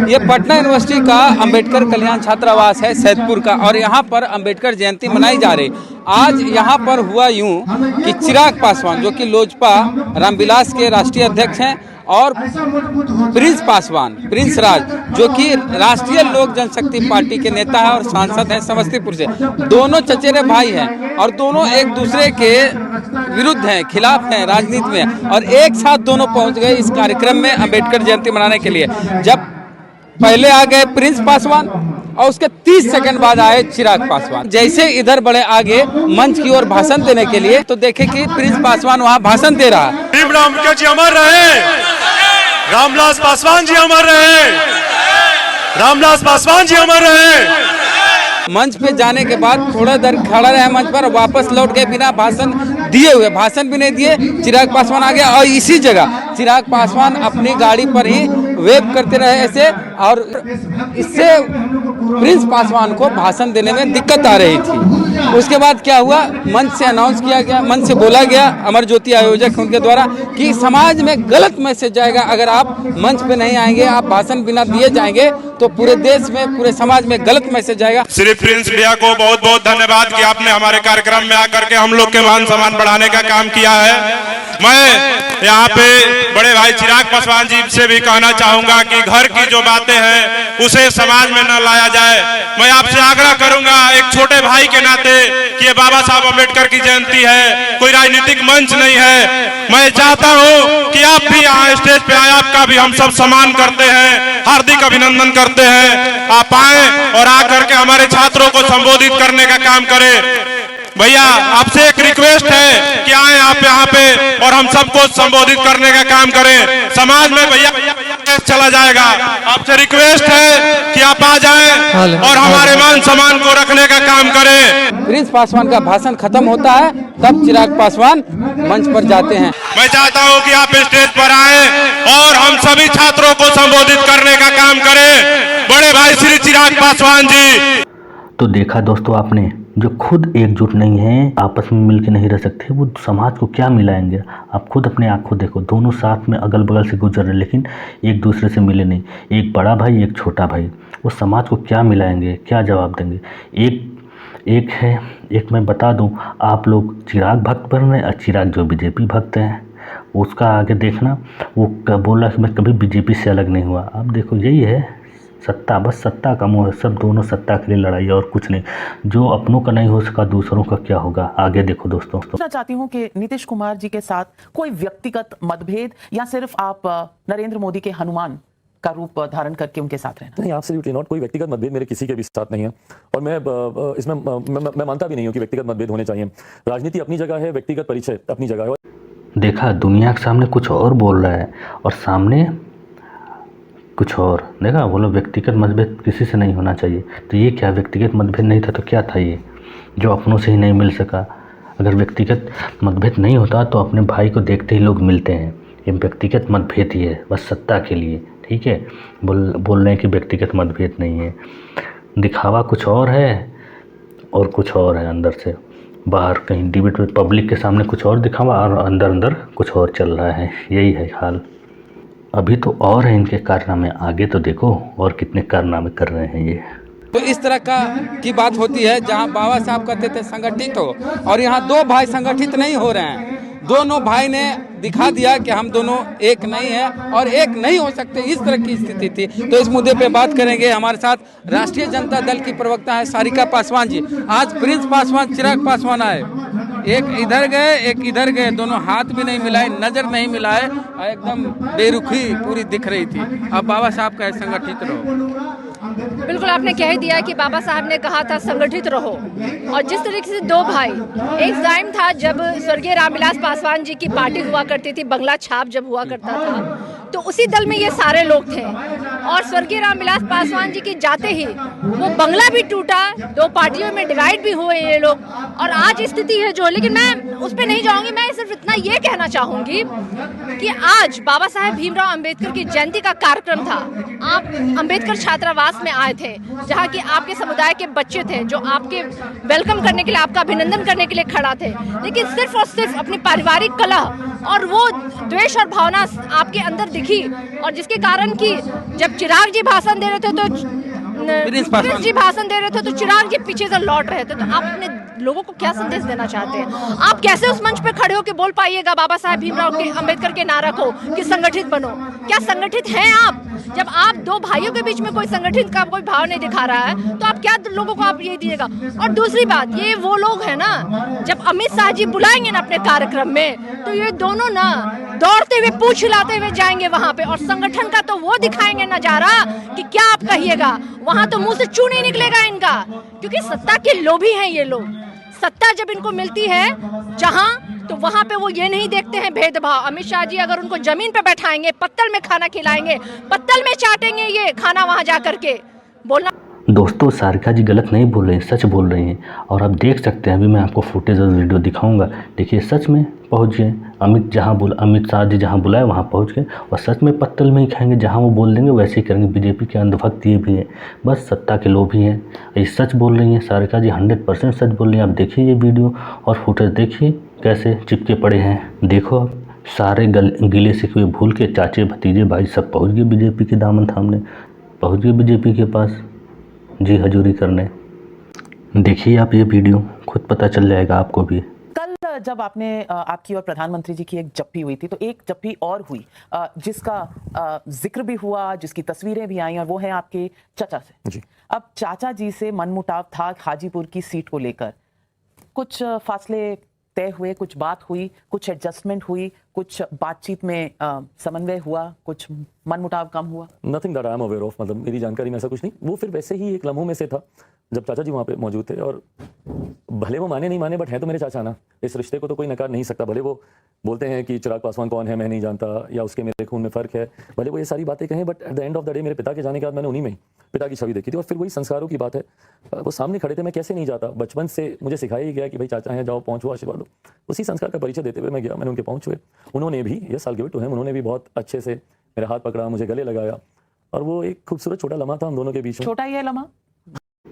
ये पटना यूनिवर्सिटी का अंबेडकर कल्याण छात्रावास है सैदपुर का, और यहाँ पर अंबेडकर जयंती मनाई जा रही। आज यहाँ पर हुआ यूं कि चिराग पासवान जो कि लोजपा रामविलास के राष्ट्रीय अध्यक्ष हैं, और प्रिंस पासवान, प्रिंस राज जो कि राष्ट्रीय लोक जनशक्ति पार्टी के नेता है और सांसद हैं समस्तीपुर से, दोनों चचेरे भाई हैं और दोनों एक दूसरे के विरुद्ध हैं, खिलाफ हैं राजनीति में, और एक साथ दोनों पहुंच गए इस कार्यक्रम में अंबेडकर जयंती मनाने के लिए। जब पहले आ गए प्रिंस पासवान और उसके 30 सेकंड बाद आए चिराग पासवान। जैसे इधर बड़े आगे मंच की ओर भाषण देने के लिए, तो देखे कि प्रिंस पासवान वहां भाषण दे रहा है। अंबेडकर जी अमर रहे, रामविलास पासवान जी अमर रहे, रामविलास पासवान जी अमर रहे। मंच पे जाने के बाद थोड़ा देर खड़ा रहे मंच पर, वापस लौट गए बिना भाषण दिए हुए, भाषण भी नहीं दिए। चिराग पासवान आ गया और इसी जगह चिराग पासवान अपनी गाड़ी पर ही वेव करते रहे ऐसे, और इससे प्रिंस पासवान को भाषण देने में दिक्कत आ रही थी। उसके बाद क्या हुआ, मंच से अनाउंस किया गया, मंच से बोला गया अमर ज्योति आयोजक उनके द्वारा कि समाज में गलत मैसेज जाएगा अगर आप मंच पे नहीं आएंगे, आप भाषण बिना दिए जाएंगे तो पूरे देश में, पूरे समाज में गलत मैसेज जाएगा। श्री प्रिंस भैया को बहुत बहुत धन्यवाद कि आपने हमारे कार्यक्रम में आकर के हम लोग के मान सम्मान बढ़ाने का काम किया है। मैं यहाँ पे बड़े भाई चिराग पासवान जी से भी कहना चाहूंगा कि घर की जो बातें हैं उसे समाज में न लाया जाए। मैं आपसे आग्रह करूंगा एक छोटे भाई के नाते कि ये बाबा साहब अम्बेडकर की जयंती है, कोई राजनीतिक मंच नहीं है। मैं चाहता हूँ कि आप भी यहाँ स्टेज पे आए, आपका भी हम सब सम्मान करते हैं, हार्दिक अभिनंदन करते हैं। आप आए और आकर के हमारे छात्रों को संबोधित करने का काम करें। भैया आपसे एक रिक्वेस्ट है कि आए आप यहाँ पे और हम सबको संबोधित करने का काम करें। समाज में भैया चला जाएगा, आपसे रिक्वेस्ट है कि आप आ जाएं और हमारे मान सम्मान को रखने का काम करें। प्रिंस पासवान का भाषण खत्म होता है तब चिराग पासवान मंच पर जाते हैं। मैं चाहता हूं कि आप स्टेज पर आए और हम सभी छात्रों को संबोधित करने का काम करें। बड़े भाई श्री चिराग पासवान जी। तो देखा दोस्तों आपने, जो खुद एकजुट नहीं है, आपस में मिल के नहीं रह सकते, वो समाज को क्या मिलाएंगे। आप खुद अपने आंखों देखो, दोनों साथ में अगल बगल से गुजर रहे लेकिन एक दूसरे से मिले नहीं। एक बड़ा भाई एक छोटा भाई, वो समाज को क्या मिलाएंगे, क्या जवाब देंगे। एक मैं बता दूं, आप लोग चिराग भक्त बन रहे हैं और चिराग जो बीजेपी भक्त हैं उसका आगे देखना। वो बोला कि मैं कभी बीजेपी से अलग नहीं हुआ। आप देखो यही है सत्ता, बस सत्ता का मोह है, सब दोनों सत्ता के लिए लड़ाई और कुछ नहीं। जो अपनों का नहीं हो सका दूसरों का क्या होगा, आगे देखो दोस्तों। पूछना चाहती हूँ कि नीतीश कुमार जी के साथ कोई व्यक्तिगत मतभेद या सिर्फ आप नरेंद्र मोदी के हनुमान का रूप धारण करके उनके साथ रहना? नहीं, एब्सोल्युटली नॉट। कोई व्यक्तिगत मतभेद मेरे किसी के भी साथ नहीं है और मैं इसमें मैं मानता भी नहीं हूँ कि व्यक्तिगत मतभेद होने चाहिए। राजनीति अपनी जगह है, व्यक्तिगत परिचय अपनी जगह है। देखा, दुनिया के सामने कुछ और बोल रहा है और सामने कुछ और। देखा, बोलो व्यक्तिगत मतभेद किसी से नहीं होना चाहिए। तो ये क्या व्यक्तिगत मतभेद नहीं था तो क्या था ये, जो अपनों से ही नहीं मिल सका। अगर व्यक्तिगत मतभेद नहीं होता तो अपने भाई को देखते ही लोग मिलते हैं। ये व्यक्तिगत मतभेद ही है, बस सत्ता के लिए, ठीक है। बोल रहे हैं कि व्यक्तिगत मतभेद नहीं है। दिखावा कुछ और है और कुछ और है अंदर से। बाहर कहीं डिबेट में पब्लिक के सामने कुछ और दिखावा और अंदर अंदर कुछ और चल रहा है। यही है हाल। अभी तो और है इनके कारनामे, आगे तो देखो और कितने कारनामे कर रहे हैं ये। तो इस तरह की बात होती है जहां बाबा साहब कहते थे संगठित हो, और यहाँ दो भाई संगठित नहीं हो रहे हैं। दोनों भाई ने दिखा दिया कि हम दोनों एक नहीं है और एक नहीं हो सकते, इस तरह की स्थिति थी। तो इस मुद्दे पे बात करेंगे। हमारे साथ राष्ट्रीय जनता दल की प्रवक्ता है सारिका पासवान जी। आज प्रिंस पासवान, चिराग पासवान आए, एक इधर गए एक इधर गए, दोनों हाथ भी नहीं मिलाए, नजर नहीं मिलाए, एकदम बेरुखी पूरी दिख रही थी। अब बाबा साहब का संगठित रहो। बिल्कुल, आपने कह ही दिया कि बाबा साहब ने कहा था संगठित रहो। और जिस तरीके से दो भाई, एक टाइम था जब स्वर्गीय रामविलास पासवान जी की पार्टी हुआ करती थी, बंगला छाप जब हुआ करता था, तो उसी दल में ये सारे लोग थे। और स्वर्गीय रामविलास पासवान जी के जाते ही वो बंगला भी टूटा, दो पार्टियों में डिवाइड भी हुए ये लोग, और आज स्थिति है जो। लेकिन मैं उस पर नहीं जाऊंगी, मैं सिर्फ इतना ये कहना चाहूंगी कि आज बाबा साहेब भीमराव अंबेडकर की जयंती का कार्यक्रम था। आप अंबेडकर छात्रावास में आए थे, जहाँ की आपके समुदाय के बच्चे थे जो आपके वेलकम करने के लिए, आपका अभिनंदन करने के लिए खड़ा थे। लेकिन सिर्फ और सिर्फ अपनी पारिवारिक कलह और वो द्वेष और भावना आपके अंदर दिखी, और जिसके कारण कि जब चिराग जी भाषण दे रहे थे तो प्रिंस जी भाषण दे रहे थे तो चिराग जी पीछे से लौट रहे थे। तो आप अपने लोगों को क्या संदेश देना चाहते हैं? आप कैसे उस मंच पे खड़े होकर बोल पाइएगा बाबा साहेब भीमराव के अम्बेडकर के नारा को कि संगठित बनो? क्या संगठित हैं आप? जब आप दो भाइयों के बीच में कोई संगठित का कोई भाव नहीं दिखा रहा है तो आप क्या लोगों को आप ये दिएगा? और दूसरी बात, ये वो लोग हैं ना, जब अमित शाह जी बुलाएंगे ना अपने कार्यक्रम में तो ये दोनों ना दौड़ते हुए पूछ हिलाते हुए जाएंगे वहां पे, और संगठन का तो वो दिखाएंगे नजारा कि क्या आप कहिएगा। वहां तो मुंह से चू नहीं निकलेगा इनका, क्योंकि सत्ता के लोभी हैं ये लोग। सत्ता जब इनको मिलती है जहां, तो वहां पे वो ये नहीं देखते हैं भेदभाव। अमित शाह जी अगर उनको जमीन पे बैठाएंगे, पत्तल में खाना खिलाएंगे, पत्तल में चाटेंगे ये खाना वहां जा करके। बोलना दोस्तों, सारिका जी गलत नहीं बोल रही हैं, सच बोल रही हैं। और आप देख सकते हैं, अभी मैं आपको फुटेज और वीडियो दिखाऊंगा। देखिए, सच में पहुंच गए। अमित शाह जी जहां बुलाए वहां पहुंच गए, और सच में पत्तल में ही खाएंगे, जहां वो बोल देंगे वैसे ही करेंगे। बीजेपी के अंधभक्त ये भी है, बस सत्ता के लोग ही हैं। ये सच बोल रही हैं सारिका जी, 100% सच बोल रही हैं। आप देखिए ये वीडियो और फुटेज देखिए कैसे चिपके पड़े हैं। देखो, अब सारे गिले शिकवे भूल के चाचे भतीजे भाई सब पहुँच गए बीजेपी के दामन थामने, पहुँच गए बीजेपी के पास जी हजूरी करने। देखिए आप ये वीडियो, खुद पता चल जाएगा आपको भी। कल जब आपकी और प्रधानमंत्री जी की एक जप्पी हुई थी, तो एक जप्पी और हुई जिसका जिक्र भी हुआ, जिसकी तस्वीरें भी आई, और वो है आपके चाचा से जी। अब चाचा जी से मनमुटाव था हाजीपुर की सीट को लेकर। कुछ फासले तय हुए, कुछ बात हुई, कुछ एडजस्टमेंट हुई, कुछ बातचीत में समन्वय हुआ, कुछ मनमुटाव कम हुआ? Nothing that I am aware of, मतलब मेरी जानकारी में ऐसा कुछ नहीं। वो फिर वैसे ही एक लम्हों में से था जब चाचा जी वहाँ पे मौजूद थे, और भले वो माने नहीं माने, बट है तो मेरे चाचा ना, इस रिश्ते को तो कोई नकार नहीं सकता। भले वो बोलते हैं कि चिराग पासवान कौन है मैं नहीं जानता, या उसके मेरे खून में फ़र्क है, भले वो ये सारी बातें कहें, but at the end of the day मेरे पिता के जाने के बाद मैंने उन्हीं में पिता की छवि देखी थी। और फिर वही संस्कारों की बात है, वो सामने खड़े थे, मैं कैसे नहीं जाता। बचपन से मुझे सिखाया ही गया कि भाई चाचा हैं, जाओ पहुँचो, आशीर्वाद दो। उसी संस्कार का परिचय देते हुए मैं गया, मैंने उनके पहुँच हुए। उन्होंने भी, ये साल गिव इट टू हिम, उन्होंने भी बहुत अच्छे से मेरा हाथ पकड़ा, मुझे गले लगाया, और वो एक खूबसूरत छोटा लम्हा था हम दोनों के बीच में। छोटा ही है लम्हा।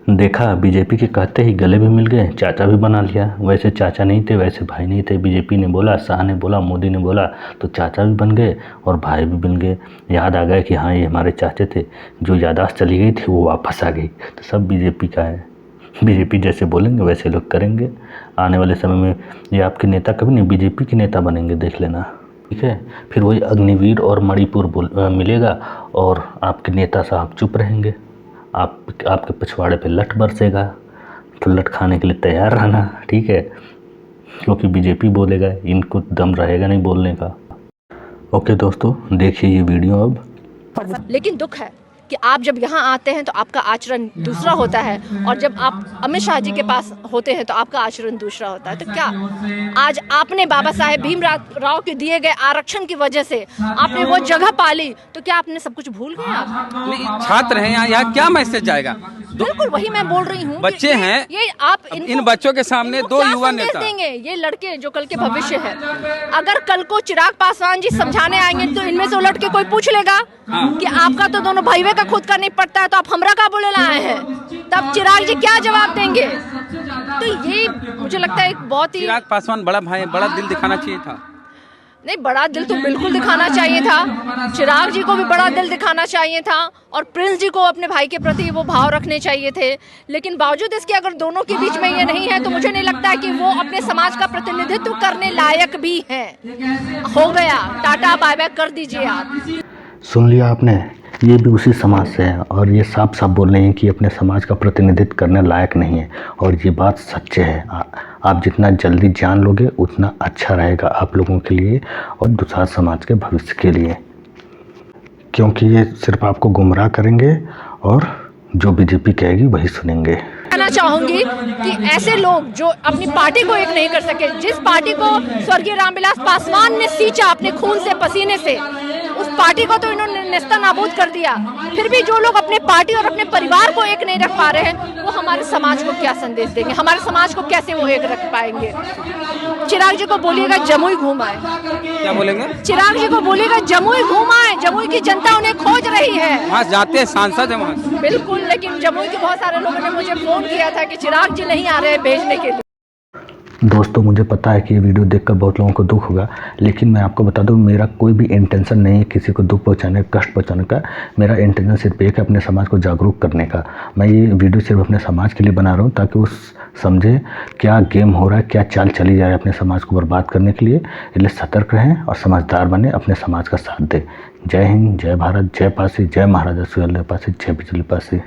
देखा, बीजेपी के कहते ही गले भी मिल गए, चाचा भी बना लिया। वैसे चाचा नहीं थे, वैसे भाई नहीं थे। बीजेपी ने बोला, शाह ने बोला, मोदी ने बोला, तो चाचा भी बन गए और भाई भी बन गए। याद आ गया कि हाँ ये हमारे चाचे थे। जो याददाश्त चली गई थी वो वापस आ गई। तो सब बीजेपी का है। बीजेपी जैसे बोलेंगे वैसे लोग करेंगे। आने वाले समय में ये आपके नेता कभी नहीं बीजेपी के नेता बनेंगे, देख लेना, ठीक है। फिर वही अग्निवीर और मणिपुर मिलेगा, और आपके नेता साहब चुप रहेंगे। आपके पिछवाड़े पे लठ बरसेगा, तो लठ खाने के लिए तैयार रहना, ठीक है, क्योंकि बीजेपी बोलेगा, इनको दम रहेगा नहीं बोलने का। ओके दोस्तों, देखिए ये वीडियो अब। लेकिन दुख है कि आप जब यहाँ आते हैं तो आपका आचरण दूसरा होता है, और जब आप अमित शाह जी के पास होते हैं तो आपका आचरण दूसरा होता है। तो क्या आज आपने बाबा साहेब भीमराव के दिए गए आरक्षण की वजह से आपने वो जगह पाली, तो क्या आपने सब कुछ भूल गए? आप नहीं, छात्र हैं यहाँ क्या मैसेज जाएगा? बिल्कुल वही मैं बोल रही हूँ। बच्चे हैं, ये आप इन बच्चों के सामने दो युवा नेता देंगे, ये लड़के जो कल के भविष्य है। अगर कल को चिराग पासवान जी समझाने आएंगे तो इनमें से उलट के कोई पूछ लेगा कि आपका तो दोनों भाई का खुद का नहीं पड़ता है, तो आप हमरा का बोले लाए हैं, तब चिराग जी क्या जवाब देंगे? तो ये मुझे लगता है एक बहुत ही, चिराग पासवान बड़ा भाई, बड़ा दिल दिखाना चाहिए था। नहीं, बड़ा दिल तो बिल्कुल दिखाना चाहिए था। चिराग जी को भी बड़ा दिल दिखाना चाहिए था, और प्रिंस जी को अपने भाई के प्रति वो भाव रखने चाहिए थे। लेकिन बावजूद इसके अगर दोनों के बीच में ये नहीं है, तो मुझे नहीं लगता कि वो अपने समाज का प्रतिनिधित्व करने लायक भी है। हो गया, टाटा बाय बाय कर दीजिए आप। सुन लिया आपने, ये भी उसी समाज से है, और ये साफ साफ बोल रहे हैं कि अपने समाज का प्रतिनिधित्व करने लायक नहीं है। और ये बात सच्चे है। आप जितना जल्दी जान लोगे उतना अच्छा रहेगा आप लोगों के लिए और दूसरा समाज के भविष्य के लिए, क्योंकि ये सिर्फ आपको गुमराह करेंगे और जो बीजेपी कहेगी वही सुनेंगे। कहना चाहूंगी कि ऐसे लोग जो अपनी पार्टी को एक नहीं कर सके, जिस पार्टी को स्वर्गीय रामविलास पासवान ने सींचा अपने खून से पसीने से, उस पार्टी को तो इन्होंने नेस्तनाबूद कर दिया। फिर भी जो लोग अपने पार्टी और अपने परिवार को एक नहीं रख पा रहे हैं, वो हमारे समाज को क्या संदेश देंगे? हमारे समाज को कैसे वो एक रख पाएंगे? चिराग जी को बोलिएगा जमुई घूम आए। क्या बोलेंगे? चिराग जी को बोलिएगा जमुई घूम आए। जमुई की जनता उन्हें खोज रही है। वहाँ जाते हैं, सांसद है वहाँ। बिल्कुल, लेकिन जमुई के बहुत सारे लोगों ने मुझे फोन किया था कि चिराग जी नहीं आ रहे भेजने के लिए। दोस्तों मुझे पता है कि ये वीडियो देखकर बहुत लोगों को दुख होगा, लेकिन मैं आपको बता दूं मेरा कोई भी इंटेंशन नहीं है किसी को दुख पहुंचाने, कष्ट पहुंचाने का। मेरा इंटेंशन सिर्फ एक है, अपने समाज को जागरूक करने का। मैं ये वीडियो सिर्फ अपने समाज के लिए बना रहा हूँ ताकि वो समझे क्या गेम हो रहा है, क्या चाल चली जा रही है अपने समाज को बर्बाद करने के लिए। इसलिए सतर्क रहें और समझदार बने, अपने समाज का साथ दें। जय हिंद, जय भारत, जय पासी, जय महाराजा सुहेलदेव पासी, जय बिजली पासी।